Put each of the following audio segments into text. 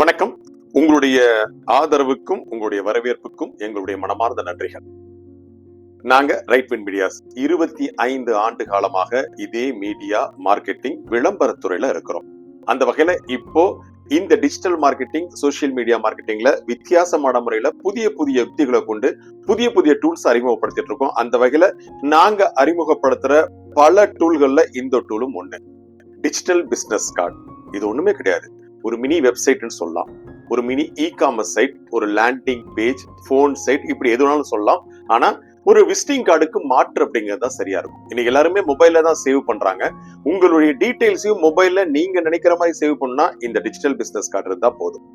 வணக்கம். உங்களுடைய ஆதரவுக்கும் உங்களுடைய வரவேற்புக்கும் எங்களுடைய மனமார்ந்த நன்றிகள். நாங்க ரைட்வின் மீடியாஸ் 25 ஆண்டு காலமாக இதே மீடியா மார்க்கெட்டிங் விளம்பரத்துறையில இருக்கிறோம். அந்த வகையில இப்போ இந்த டிஜிட்டல் மார்க்கெட்டிங், சோசியல் மீடியா மார்க்கெட்டிங்ல வித்தியாசமான முறையில புதிய புதிய யுக்திகளை கொண்டு புதிய புதிய டூல்ஸ் அறிமுகப்படுத்திட்டு இருக்கோம். அந்த வகையில நாங்க அறிமுகப்படுத்துற பல டூல்கள்ல இந்த டூலும் ஒண்ணு. Digital business card. இது ஒண்ணுமே கிடையாது. ஒரு மினி வெப்சைட்னு சொல்லலாம், ஒரு மினி இ-காமர்ஸ் சைட், ஒரு லேண்டிங் பேஜ், போன் சைட், இப்படி எது வேணாலும் சொல்லலாம். ஆனா ஒரு விசிட்டிங் கார்டுக்கு மாற்று அப்படிங்கிறது தான் சரியா இருக்கும். இன்னைக்கு எல்லாருமே மொபைல்ல தான் சேவ் பண்றாங்க. உங்களுடைய டீடைல்ஸையும் மொபைல்ல நீங்க நினைக்கிற மாதிரி சேவ் பண்ணா இந்த டிஜிட்டல் பிசினஸ் கார்டு இருந்தா போதும்.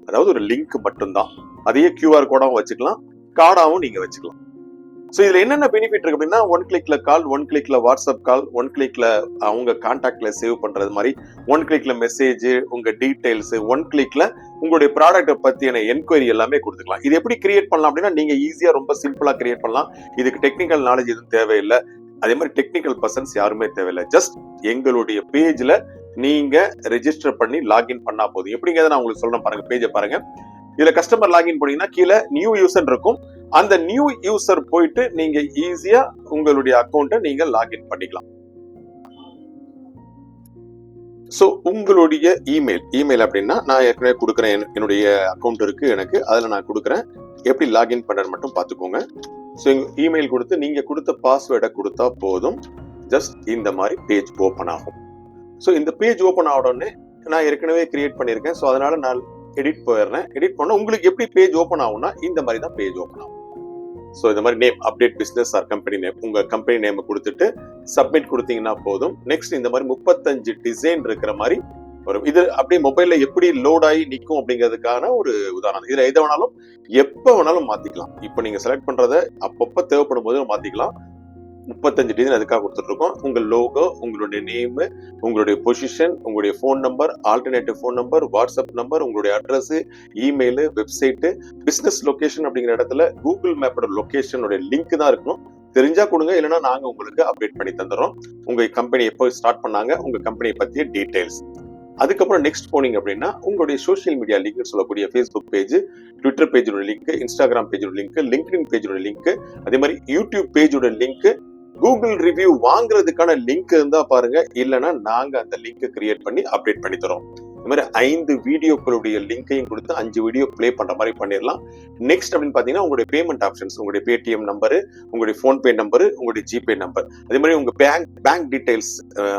அதாவது ஒரு லிங்க் மட்டும்தான். அதையே QR கோடாவும் வச்சுக்கலாம், கார்டாவும் நீங்க வச்சுக்கலாம். சோ இதுல என்னென்ன பெனிஃபிட் இருக்கு அப்படின்னா, ஒன் கிளிக்ல கால், ஒன் கிளிக்ல வாட்ஸ்அப் கால், ஒன் கிளிக்ல அவங்க கான்டாக்ட்ல சேவ் பண்றது மாதிரி, ஒன் கிளிக்ல மெசேஜ், உங்க டீடைல்ஸ், ஒன் கிளிக்ல உங்களுடைய ப்ராடக்ட் பத்தியான என்கொயரி எல்லாமே கொடுத்துக்கலாம். இது எப்படி கிரியேட் பண்ணலாம் அப்படின்னா, நீங்க ஈஸியா ரொம்ப சிம்பிளா கிரியேட் பண்ணலாம். இதுக்கு டெக்னிக்கல் நாலேஜ் எதுவும் தேவையில்லை. அதே மாதிரி டெக்னிக்கல் பர்சன்ஸ் யாருமே தேவையில்லை. ஜஸ்ட் எங்களுடைய பேஜ்ல நீங்க ரெஜிஸ்டர் பண்ணி லாகின் பண்ணா போதும். எப்படிங்கிறத நான் உங்களுக்கு சொல்றேன் பாருங்க. பேஜை பாருங்க. இதுல கஸ்டமர் லாகின் பண்ணீங்கன்னா கீழே நியூ யூசர் இருக்கும். அந்த நியூ யூசர் போயிட்டு நீங்க ஈஸியா உங்களுடைய அக்கௌண்ட்டை நீங்க லாகின் பண்ணிக்கலாம். சோ உங்களுடைய இமெயில் அப்படின்னா நான் ஏற்கனவே கொடுக்குறேன். என்னுடைய அக்கௌண்ட் இருக்கு எனக்கு, அதுல நான் கொடுக்குறேன். எப்படி லாகின் பண்றது மட்டும் பாத்துக்கோங்க. ஸோ இமெயில் கொடுத்து நீங்க கொடுத்த பாஸ்வேர்டை கொடுத்தா போதும். ஜஸ்ட் இந்த மாதிரி பேஜ் ஓபன் ஆகும். ஸோ இந்த பேஜ் ஓபன் ஆன உடனே நான் ஏற்கனவே கிரியேட் பண்ணியிருக்கேன். ஸோ அதனால நான் எடிட் போயிடுறேன். எடிட் பண்ணா உங்களுக்கு எப்படி பேஜ் ஓபன் ஆகும்னா இந்த மாதிரி தான் பேஜ் ஓபன் ஆகும். ஸோ இந்த மாதிரி name, update business or company name, உங்க கம்பெனி நேம் கொடுத்துட்டு சப்மிட் கொடுத்தீங்கன்னா போதும். நெக்ஸ்ட் இந்த மாதிரி 35 டிசைன் இருக்கிற மாதிரி வரும். இது அப்படியே மொபைல்ல எப்படி லோட் ஆகி நிற்கும் அப்படிங்கிறதுக்கான ஒரு உதாரணம். இதுல எதை வேணாலும் எப்ப வேணாலும் மாத்திக்கலாம். இப்போ நீங்க செலக்ட் பண்றதை அப்பப்ப தேவைப்படும் போது மாத்திக்கலாம். 35 டிசைன் அதுக்காக கொடுத்துட்டு இருக்கோம். உங்க லோகோ, உங்களுடைய நேம், உங்களுடைய பொசிஷன், உங்களுடைய phone number, alternative phone number, WhatsApp number, உங்களுடைய address, email, website, business location அப்படிங்கிற இடத்துல கூகுள் மேப்போட லொகேஷனோட லிங்க் தான் இருக்கணும். தெரிஞ்சா கொடுங்க, இல்லைன்னா நாங்க உங்களுக்கு அப்டேட் பண்ணி தந்துடுறோம். உங்க கம்பெனி எப்போ ஸ்டார்ட் பண்ணாங்க, உங்க கம்பெனியை பத்திய டீடைல்ஸ். அதுக்கப்புறம் நெக்ஸ்ட் போனீங்க அப்படின்னா உங்களுடைய சோசியல் மீடியா லிங்க் சொல்லக்கூடிய ஃபேஸ்புக் பேஜ், ட்விட்டர் பேஜோட லிங்க், இன்ஸ்டாகிராம் பேஜோட லிங்க், லிங்க்டின் பேஜோட லிங்க், அதே மாதிரி யூடியூப் பேஜோட லிங்க், கூகுள் ரிவ்யூ வாங்குறதுக்கான லிங்க் இருந்தா பாருங்க, இல்லைன்னா நாங்க அந்த லிங்க் கிரியேட் பண்ணி அப்டேட் பண்ணி தரோம். இந்த மாதிரி 5 வீடியோக்களுடைய லிங்கையும் கொடுத்து 5 வீடியோ பிளே பண்ற மாதிரி பண்ணிடலாம். நெக்ஸ்ட் அப்படின்னு பாத்தீங்கன்னா உங்களுடைய பேமெண்ட் ஆப்ஷன்ஸ், உங்களுடைய பேடிஎம் நம்பர், உங்களுடைய போன்பே நம்பர், உங்களுடைய ஜிபே நம்பர், அதே மாதிரி உங்க பேங்க் டீடைல்ஸ்,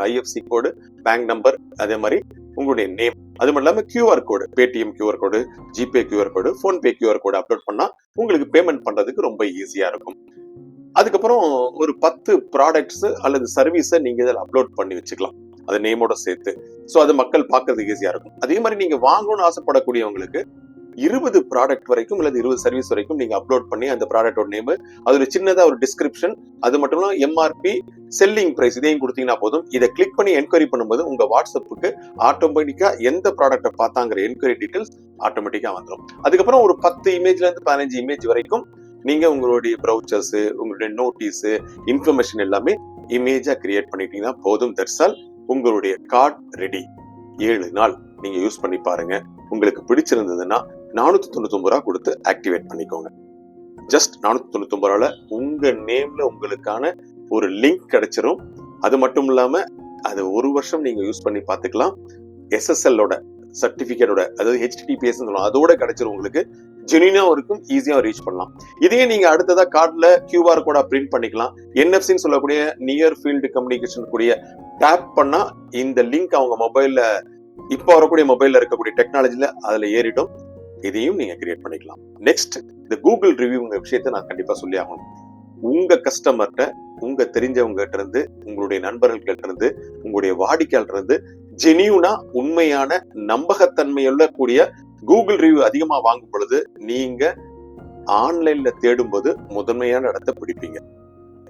ஐஎஃப்சி கோடு, பேங்க் நம்பர், அதே மாதிரி உங்களுடைய நேம், அது மட்டும் இல்லாம QR கோடு, பேடிஎம் QR கோடு, ஜிபே QR கோடு, போன்பே QR கோடு அப்லோட் பண்ணா உங்களுக்கு பேமெண்ட் பண்றதுக்கு ரொம்ப ஈஸியா இருக்கும். அதுக்கப்புறம் ஒரு 10 ப்ராடக்ட்ஸ் அல்லது சர்வீஸை நீங்க இதில் அப்லோட் பண்ணி வச்சுக்கலாம், அது நேமோட சேர்த்து. ஸோ அது மக்கள் பார்க்கறதுக்கு ஈஸியா இருக்கும். அதே மாதிரி நீங்க வாங்கணும்னு ஆசைப்படக்கூடியவங்களுக்கு 20 ப்ராடக்ட் வரைக்கும் அல்லது 20 சர்வீஸ் வரைக்கும் நீங்க அப்லோட் பண்ணி அந்த ப்ராடக்டோட நேம், அது ஒரு சின்னதா ஒரு டிஸ்கிரிப்ஷன், அது மட்டும் இல்லாம எம்ஆர்பி, செல்லிங் பிரைஸ் இதையும் கொடுத்தீங்கன்னா போதும். இதை கிளிக் பண்ணி என்கொயரி பண்ணும்போது உங்க வாட்ஸ்அப்புக்கு ஆட்டோமேட்டிக்கா எந்த ப்ராடக்டை பார்த்தாங்கிற என்கொயரி டீடைல்ஸ் ஆட்டோமேட்டிக்கா வந்துடும். அதுக்கப்புறம் ஒரு 10 இமேஜ்ல இருந்து 15 இமேஜ் வரைக்கும் நீங்க உங்களுடைய ப்ரௌச்சர்ஸ், உங்களுடைய நோட்டீஸ், இன்ஃபர்மேஷன் எல்லாமே இமேஜா கிரியேட் பண்ணிட்டீங்கன்னா போதும். That's all. உங்களுடைய கார்டு ரெடி. 7 நாள் நீங்க யூஸ் பண்ணி பாருங்க. உங்களுக்கு பிடிச்சிருந்ததுன்னா 499 ரூபா கொடுத்து ஆக்டிவேட் பண்ணிக்கோங்க. ஜஸ்ட் 499 ரூபால உங்க நேம்ல உங்களுக்கான ஒரு லிங்க் கிடைச்சிரும். அது மட்டும் இல்லாம அது 1 வருஷம் நீங்க யூஸ் பண்ணி பார்த்துக்கலாம். SSL-ஓட சர்டிபிகேட்டோட, அதாவது HTTPS அதோட கிடைச்சிரும். உங்களுக்கு ஜெனியூனா இருக்கும், ஈஸியா ரீச் பண்ணலாம். இதையே நீங்க அடுத்ததா கார்டுல QR கோடா பிரிண்ட் பண்ணிக்கலாம். NFC சொல்லக்கூடிய நியர் ஃபீல்டு கம்யூனிகேஷன் கூடிய டேப் பண்ணா இந்த லிங்க் அவங்க மொபைல்ல, இப்போ வரக்கூடிய மொபைல்ல இருக்கக்கூடிய டெக்னாலஜில அதுல ஏறிடும். இதையும் நீங்க கிரியேட் பண்ணிக்கலாம். நெக்ஸ்ட், இந்த கூகுள் ரிவ்யூங்கிற விஷயத்தை நான் கண்டிப்பா சொல்லி ஆகணும். உங்க கஸ்டமர்கிட்ட, உங்க தெரிஞ்சவங்க கிட்ட இருந்து, உங்களுடைய நண்பர்கள் கிட்ட இருந்து, உங்களுடைய வாடிக்கையாளர் இருந்து ஜெனியூனா உண்மையான நம்பகத்தன்மையுள்ள கூடிய கூகுள் ரிவ்யூ அதிகமா வாங்கும் பொழுது நீங்க ஆன்லைன்ல தேடும் போது முதன்மையான இடத்தை பிடிப்பீங்க.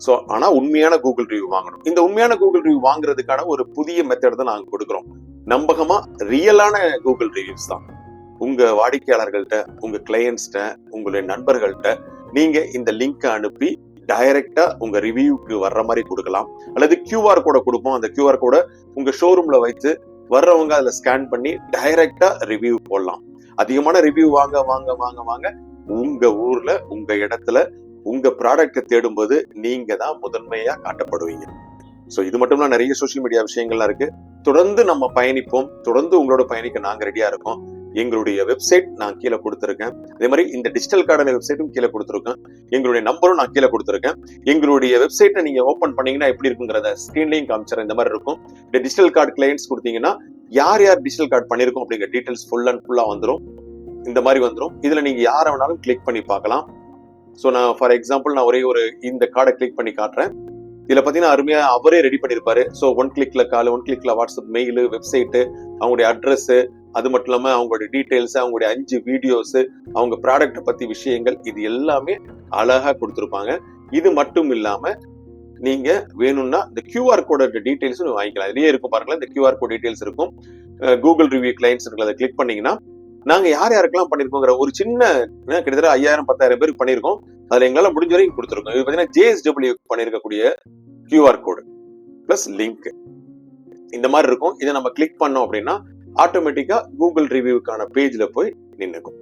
சோ ஆனா உண்மையான கூகுள் ரிவ்யூ வாங்கணும். இந்த உண்மையான கூகுள் ரிவ்யூ வாங்குறதுக்கான ஒரு புதிய மெத்தட் தான் நாங்க கொடுக்கிறோம். நம்பகமா ரியலான கூகுள் ரிவ்யூஸ் தான். உங்க வாடிக்கையாளர்கள்ட்ட, உங்க கிளையன்ஸ்ட, உங்களுடைய நண்பர்கள்ட்ட நீங்க இந்த லிங்க் அனுப்பி டைரக்டா உங்க ரிவ்யூக்கு வர்ற மாதிரி கொடுக்கலாம். அல்லது QR கோட கொடுப்போம். அந்த QR கோட உங்க ஷோரூம்ல வைத்து வர்றவங்க அதுல ஸ்கேன் பண்ணி டைரக்டா ரிவ்யூ போடலாம். அதிகமான ரிவ்யூ வாங்க வாங்க வாங்க வாங்க உங்க ஊர்ல உங்க இடத்துல உங்க ப்ராடக்ட தேடும்போது நீங்க தான் முதன்மையா காட்டப்படுவீங்க. சோ இது மட்டும் நிறைய சோசியல் மீடியா விஷயங்கள்லாம் இருக்கு. தொடர்ந்து நம்ம பயணிப்போம். தொடர்ந்து உங்களோட பயணிக்க நாங்க ரெடியா இருக்கோம். எங்களுடைய வெப்சைட் நான் கீழே கொடுத்திருக்கேன். அதே மாதிரி இந்த டிஜிட்டல் கார்டன் வெப்சைட்டும் கீழே கொடுத்திருக்கேன். எங்களுடைய நம்பரும் நான் கீழே கொடுத்திருக்கேன். எங்களுடைய வெப்சைட்டை நீங்க ஓபன் பண்ணீங்கன்னா எப்படி இருக்குங்கிறத ஸ்கிரீன்லயும் காமிச்சிடறேன். இந்த மாதிரி இருக்கும். இந்த டிஜிட்டல் கார்டு கிளைண்ட்ஸ் கொடுத்தீங்கன்னா யார் யார் டிஜிட்டல் கார்டு பண்ணிருக்கோம் அப்படிங்கிற டீடைல்ஸ் ஃபுல் அண்ட் ஃபுல்லா வந்துடும். இந்த மாதிரி வந்துடும். இதுல நீங்க யாரை வேணாலும் கிளிக் பண்ணி பார்க்கலாம். ஸோ நான் ஃபார் எக்ஸாம்பிள் நான் ஒரே ஒரு இந்த கார்டை கிளிக் பண்ணி காட்டுறேன். இதுல பாத்தீங்கன்னா அருமையா அவரே ரெடி பண்ணிருப்பாரு. ஸோ 1 கிளிக்ல கால், 1 கிளிக்ல வாட்ஸ்அப், மெயில், வெப்சைட், அவங்களுடைய அட்ரஸ், அது மட்டும் இல்லாம அவங்களுடைய டீடைல்ஸ், அவங்களுடைய 5 வீடியோஸ், அவங்க ப்ராடக்ட பத்தி விஷயங்கள், இது எல்லாமே அழகா கொடுத்திருப்பாங்க. இது மட்டும் இல்லாம நீங்க வேணும்னா இந்த QR கோட டீடைல்ஸ் வாங்கிக்கலாம். இதுலயே இருக்கும் பாருங்களேன், இந்த QR கோட் டீடைல்ஸ் இருக்கும். கூகுள் ரிவ்யூ கிளைண்ட்ஸ் இருக்குல்ல, அதை கிளிக் பண்ணீங்கன்னா நாங்க யார் யாருக்கெல்லாம் பண்ணிருக்கோங்கிற ஒரு சின்ன கிட்டத்தட்ட 5000 10,000 பேருக்கு பண்ணிருக்கோம். அதுல எங்களால முடிஞ்ச வரைக்கும் கொடுத்துருக்கோம். இது பாத்தீங்கன்னா JSW பண்ணிருக்கக்கூடிய QR கோடு பிளஸ் லிங்க் இந்த மாதிரி இருக்கும். இதை நம்ம கிளிக் பண்ணோம் அப்படின்னா ஆட்டோமேட்டிக்கா கூகுள் ரிவ்யூக்கான பேஜ்ல போய் நின்னுக்கும்.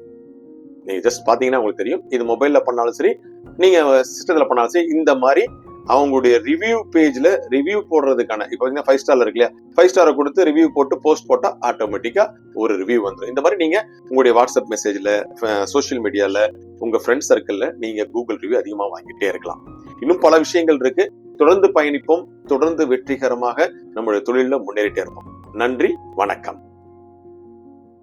நீங்க ஜஸ்ட் பாத்தீங்கன்னா உங்களுக்கு தெரியும். இது மொபைல்ல பண்ணாலும் சரி, நீங்க சிஸ்டத்துல பண்ணாலும் சரி, இந்த மாதிரி அவங்களுடைய ரிவ்யூ பேஜ்ல ரிவ்யூ போடுறதுக்கான இப்ப 5 ஸ்டார் இருக்கு இல்லையா, 5 ஸ்டாரை கொடுத்து ரிவ்யூ போட்டு போஸ்ட் போட்டா ஆட்டோமேட்டிக்கா ஒரு ரிவ்யூ வந்துடும். இந்த மாதிரி நீங்க உங்களுடைய வாட்ஸ்அப் மெசேஜ்ல, சோசியல் மீடியால, உங்க ஃப்ரெண்ட் சர்க்கிள்ல நீங்க கூகுள் ரிவ்யூ அதிகமா வாங்கிட்டே இருக்கலாம். இன்னும் பல விஷயங்கள் இருக்கு. தொடர்ந்து பயணிப்போம். தொடர்ந்து வெற்றிகரமாக நம்முடைய தொழில முன்னேறிட்டே இருப்போம். நன்றி, வணக்கம்.